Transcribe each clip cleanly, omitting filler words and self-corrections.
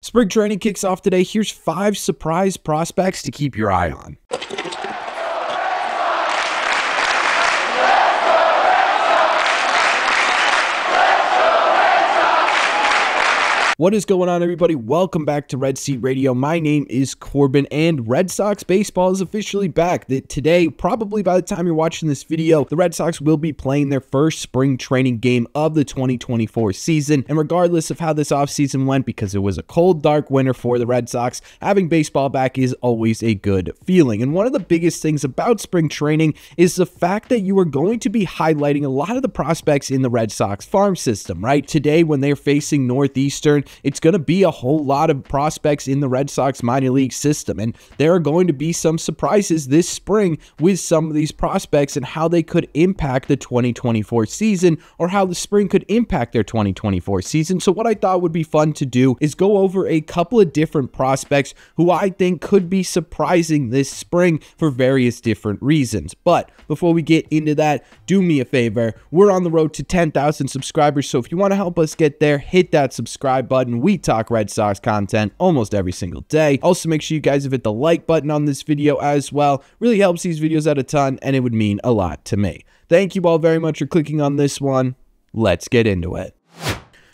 Spring training kicks off today. Here's 5 surprise prospects to keep your eye on. What is going on, everybody? Welcome back to Red Seat Radio. My name is Corbin, and Red Sox baseball is officially back. Today, probably by the time you're watching this video, the Red Sox will be playing their first spring training game of the 2024 season. And regardless of how this offseason went, because it was a cold, dark winter for the Red Sox, having baseball back is always a good feeling. And one of the biggest things about spring training is the fact that you are going to be highlighting a lot of the prospects in the Red Sox farm system, right? Today, when they're facing Northeastern, it's going to be a whole lot of prospects in the Red Sox minor league system, and there are going to be some surprises this spring with some of these prospects and how they could impact the 2024 season, or how the spring could impact their 2024 season. So what I thought would be fun to do is go over a couple of different prospects who I think could be surprising this spring for various different reasons. But before we get into that, do me a favor. We're on the road to 10,000 subscribers, so if you want to help us get there, hit that subscribe button. We talk Red Sox content almost every single day. Also, make sure you guys have hit the like button on this video as well. Really helps these videos out a ton, and it would mean a lot to me. Thank you all very much for clicking on this one. Let's get into it.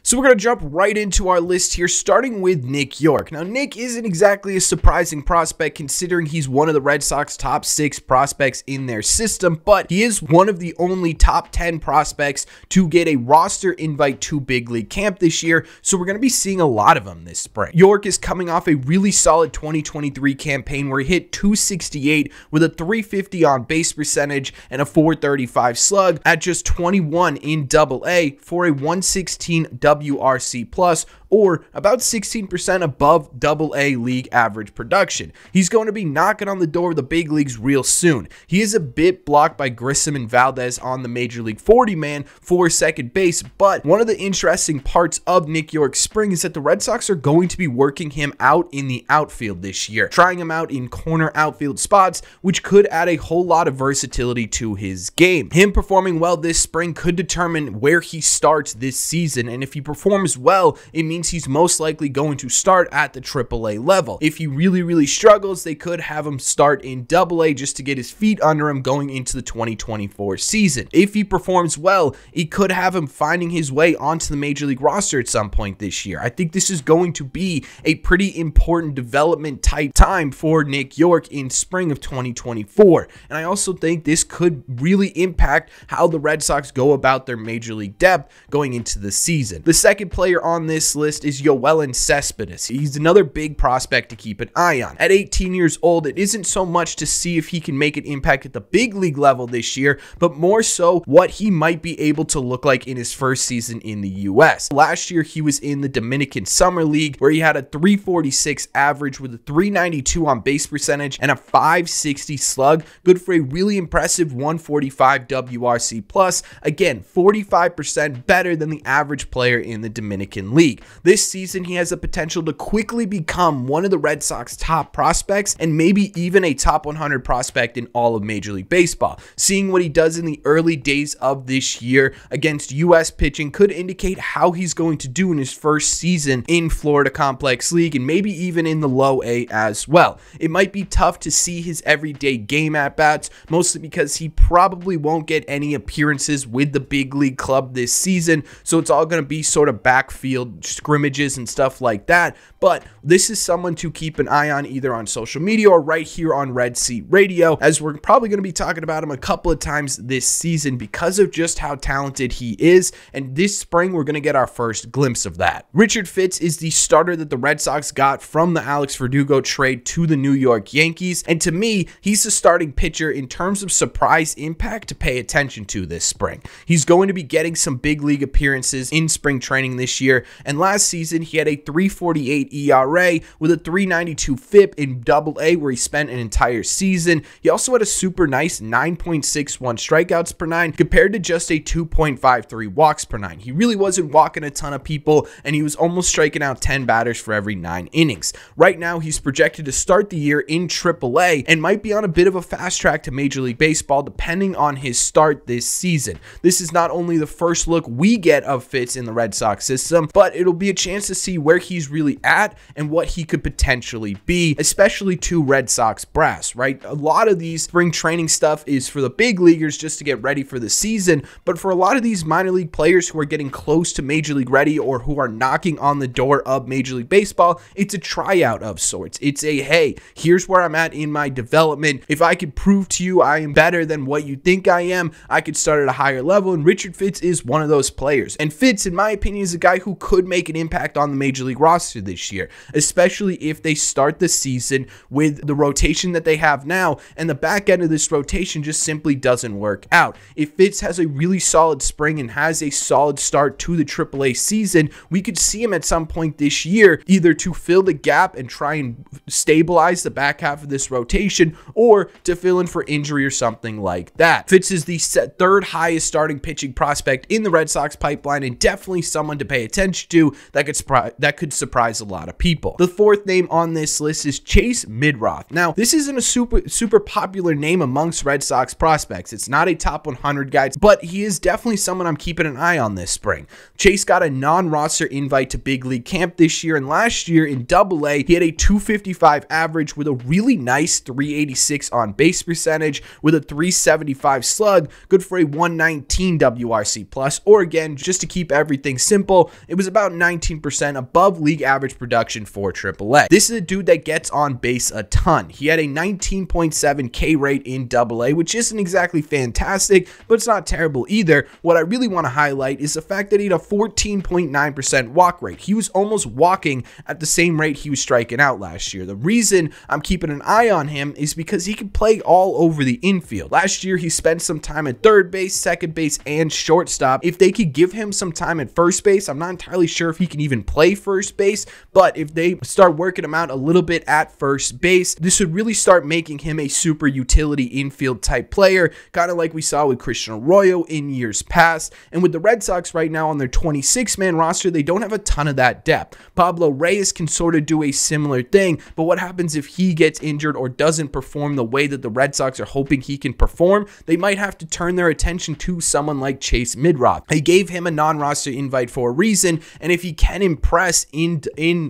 So we're going to jump right into our list here, starting with Nick Yorke. Now, Nick isn't exactly a surprising prospect considering he's one of the Red Sox top 6 prospects in their system, but he is one of the only top 10 prospects to get a roster invite to big league camp this year, so we're going to be seeing a lot of them this spring. Yorke is coming off a really solid 2023 campaign where he hit .268 with a .350 on base percentage and a .435 slug at just 21 in AA for a 116 WRC plus, or about 16% above AA league average production. He's going to be knocking on the door of the big leagues real soon. He is a bit blocked by Grissom and Valdez on the Major League 40 man for second base, but one of the interesting parts of Nick Yorke's spring is that the Red Sox are going to be working him out in the outfield this year, trying him out in corner outfield spots, which could add a whole lot of versatility to his game. Him performing well this spring could determine where he starts this season, and if he performs well, it means he's most likely going to start at the AAA level. If he really struggles, they could have him start in AA just to get his feet under him going into the 2024 season. If he performs well, it could have him finding his way onto the Major League roster at some point this year. I think this is going to be a pretty important development type time for Nick Yorke in spring of 2024. And I also think this could really impact how the Red Sox go about their Major League depth going into the season. The second player on this list is Yoan Cespedes. He's another big prospect to keep an eye on. At 18 years old, it isn't so much to see if he can make an impact at the big league level this year, but more so what he might be able to look like in his first season in the US. Last year, he was in the Dominican Summer League, where he had a .346 average with a .392 on base percentage and a .560 slug, good for a really impressive 145 WRC plus. Again, 45% better than the average player in the Dominican League. This season, he has the potential to quickly become one of the Red Sox top prospects and maybe even a top 100 prospect in all of Major League Baseball. Seeing what he does in the early days of this year against US pitching could indicate how he's going to do in his first season in Florida Complex League and maybe even in the low A as well. It might be tough to see his everyday game at bats, mostly because he probably won't get any appearances with the big league club this season, so it's all going to be sort of backfield scrimmages and stuff like that. But this is someone to keep an eye on either on social media or right here on Red Seat Radio, as we're probably going to be talking about him a couple of times this season because of just how talented he is, and this spring we're going to get our first glimpse of that. Richard Fitz is the starter that the Red Sox got from the Alex Verdugo trade to the New York Yankees, and to me, he's the starting pitcher in terms of surprise impact to pay attention to this spring. He's going to be getting some big league appearances in spring training this year, and last season he had a .348 ERA with a .392 FIP in AA, where he spent an entire season. He also had a super nice 9.61 strikeouts per 9 compared to just a 2.53 walks per 9. He really wasn't walking a ton of people, and he was almost striking out 10 batters for every 9 innings. Right now, he's projected to start the year in AAA and might be on a bit of a fast track to Major League Baseball depending on his start this season. This is not only the first look we get of Fitz in the Red Sox system, but it'll be a chance to see where he's really at and what he could potentially be, especially to Red Sox brass, right? A lot of these spring training stuff is for the big leaguers just to get ready for the season, but for a lot of these minor league players who are getting close to Major League ready or who are knocking on the door of Major League Baseball, it's a tryout of sorts. It's a, hey, here's where I'm at in my development. If I could prove to you I am better than what you think I am, I could start at a higher level, and Richard Fitz is one of those players. And Fitz, in my opinion, is a guy who could make an impact on the Major League roster this year, especially if they start the season with the rotation that they have now, and the back end of this rotation just simply doesn't work out. If Fitz has a really solid spring and has a solid start to the AAA season, we could see him at some point this year, either to fill the gap and try and stabilize the back half of this rotation, or to fill in for injury or something like that. Fitz is the third highest starting pitching prospect in the Red Sox pipeline, and definitely someone to pay attention to that could surprise a lot of people. The fourth name on this list is Chase Midroth. Now, this isn't a super popular name amongst Red Sox prospects. It's not a top 100 guy, but he is definitely someone I'm keeping an eye on this spring. Chase got a non-roster invite to big league camp this year, and last year in AA, he had a 255 average with a really nice 386 on base percentage with a 375 slug, good for a 119 WRC plus, or again, just to keep everything simple, it was about 19% above league average production for AAA. This is a dude that gets on base a ton. He had a 19.7 K rate in AA, which isn't exactly fantastic, but it's not terrible either. What I really want to highlight is the fact that he had a 14.9% walk rate. He was almost walking at the same rate he was striking out last year. The reason I'm keeping an eye on him is because he can play all over the infield. Last year, he spent some time at third base, second base, and shortstop. If they could give him some time at first base, I'm not entirely sure if he can even play first base, but if they start working him out a little bit at first base, this would really start making him a super utility infield type player, kind of like we saw with Christian Arroyo in years past. And with the Red Sox right now on their 26-man roster, they don't have a ton of that depth. Pablo Reyes can sort of do a similar thing, but what happens if he gets injured or doesn't perform the way that the Red Sox are hoping he can perform? They might have to turn their attention to someone like Chase Midroth. They gave him a non-roster invite for a reason, and if he can impress in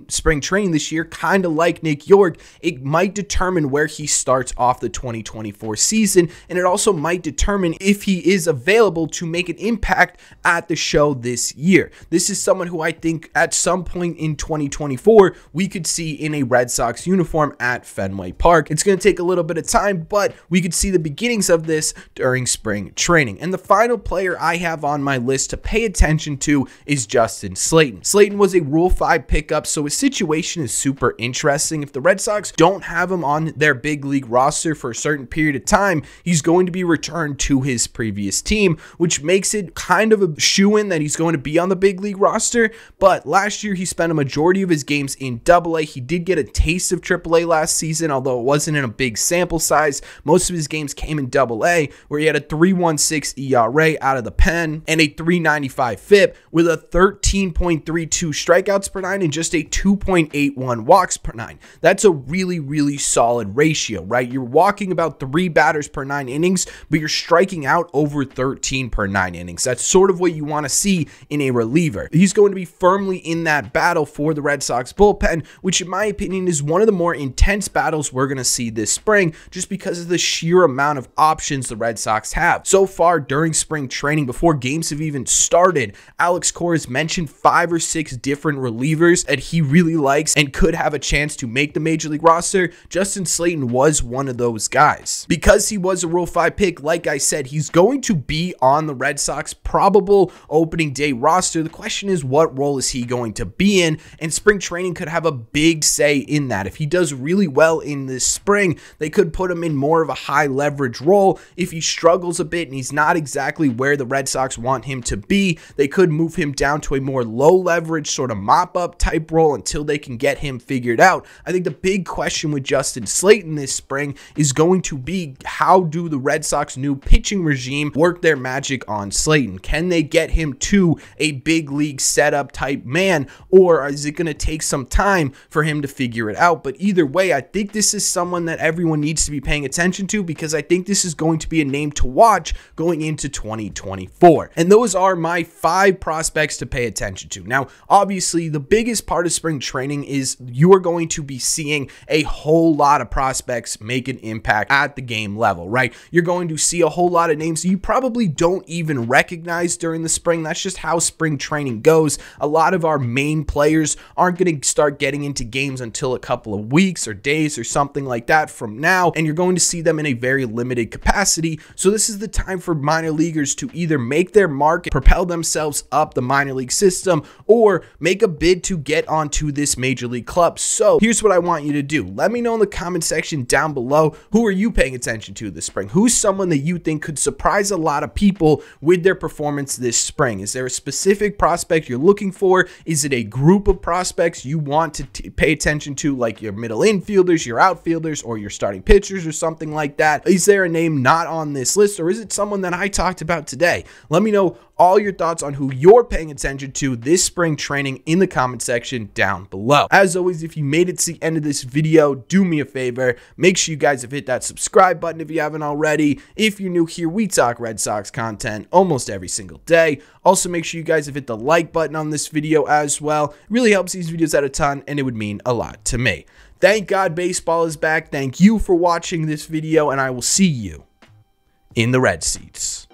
spring training this year, kind of like Nick York, it might determine where he starts off the 2024 season, and it also might determine if he is available to make an impact at the show this year. This is someone who I think at some point in 2024 we could see in a Red Sox uniform at Fenway Park. It's going to take a little bit of time, but we could see the beginnings of this during spring training. And the final player I have on my list to pay attention to is Justin Slayton. Slayton was a Rule 5 pickup, so his situation is super interesting. If the Red Sox don't have him on their big league roster for a certain period of time, he's going to be returned to his previous team, which makes it kind of a shoo-in that he's going to be on the big league roster. But last year, he spent a majority of his games in AA. He did get a taste of AAA last season, although it wasn't in a big sample size. Most of his games came in AA, where he had a 3.16 ERA out of the pen and a 3.95 FIP with a 13.32 strikeouts per nine and just a 2.81 walks per nine. That's a really, really solid ratio, right? You're walking about 3 batters per 9 innings, but you're striking out over 13 per 9 innings. That's sort of what you want to see in a reliever. He's going to be firmly in that battle for the Red Sox bullpen, which in my opinion is one of the more intense battles we're going to see this spring, just because of the sheer amount of options the Red Sox have. So far during spring training, before games have even started, Alex Cora has mentioned 5 or 6 different relievers that he really likes and could have a chance to make the Major League roster. Justin Slayton was one of those guys. Because he was a Rule 5 pick, like I said, he's going to be on the Red Sox probable opening day roster. The question is, what role is he going to be in? And spring training could have a big say in that. If he does really well in this spring, they could put him in more of a high leverage role. If he struggles a bit and he's not exactly where the Red Sox want him to be, they could move him down to a more low leverage sort of mop up type role until they can get him figured out. I think the big question with Justin Slayton this spring is going to be, how do the Red Sox new pitching regime work their magic on Slayton? Can they get him to a big league setup type man, or is it going to take some time for him to figure it out? But either way, I think this is someone that everyone needs to be paying attention to, because I think this is going to be a name to watch going into 2024. And those are my 5 prospects to pay attention to. Now, Now, obviously, the biggest part of spring training is you are going to be seeing a whole lot of prospects make an impact at the game level, right? You're going to see a whole lot of names you probably don't even recognize during the spring. That's just how spring training goes. A lot of our main players aren't going to start getting into games until a couple of weeks or days or something like that from now, and you're going to see them in a very limited capacity. So this is the time for minor leaguers to either make their mark, propel themselves up the minor league system, or make a bid to get onto this major league club. So here's what I want you to do. Let me know in the comment section down below, who are you paying attention to this spring? Who's someone that you think could surprise a lot of people with their performance this spring? Is there a specific prospect you're looking for? Is it a group of prospects you want to pay attention to, like your middle infielders, your outfielders, or your starting pitchers or something like that? Is there a name not on this list, or is it someone that I talked about today? Let me know all your thoughts on who you're paying attention to this spring training in the comment section down below. As always, if you made it to the end of this video, do me a favor, make sure you guys have hit that subscribe button if you haven't already. If you're new here, we talk Red Sox content almost every single day. Also, make sure you guys have hit the like button on this video as well. It really helps these videos out a ton, and it would mean a lot to me. Thank God baseball is back. Thank you for watching this video, and I will see you in the red seats.